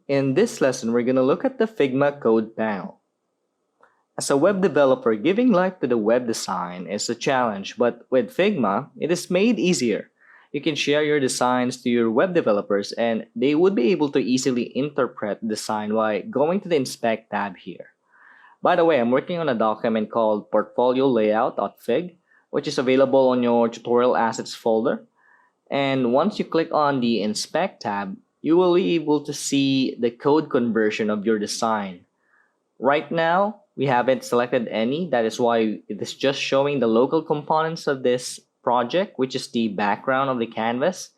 In this lesson, we're going to look at the Figma code panel. As a web developer, giving life to the web design is a challenge, but with Figma, it is made easier. You can share your designs to your web developers and they would be able to easily interpret the design by going to the Inspect tab here. By the way, I'm working on a document called Portfolio Layout.fig, which is available on your Tutorial Assets folder. And once you click on the Inspect tab, you will be able to see the code conversion of your design. Right now, we haven't selected any. That is why it is just showing the local components of this project, which is the background of the canvas.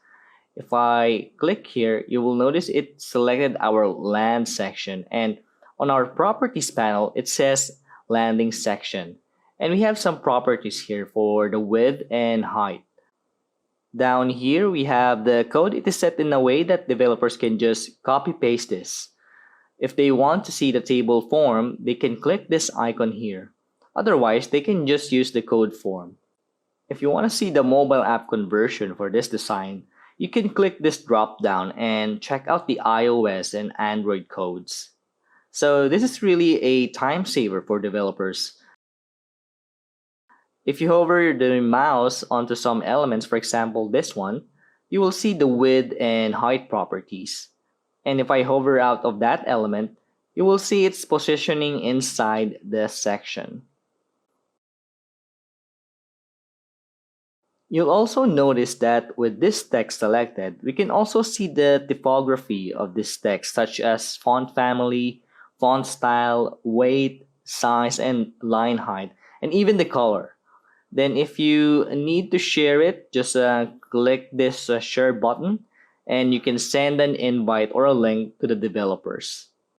If I click here, you will notice it selected our land section. And on our properties panel, it says landing section. And we have some properties here for the width and height. Down here, we have the code. It is set in a way that developers can just copy paste this. If they want to see the table form, they can click this icon here. Otherwise, they can just use the code form. If you want to see the mobile app conversion for this design, you can click this drop down and check out the iOS and Android codes. So this is really a time saver for developers. If you hover the mouse onto some elements, for example this one, you will see the width and height properties. And if I hover out of that element, you will see its positioning inside the section. You'll also notice that with this text selected, we can also see the typography of this text, such as font family, font style, weight, size, and line height, and even the color. Then if you need to share it, just click this share button and you can send an invite or a link to the developers.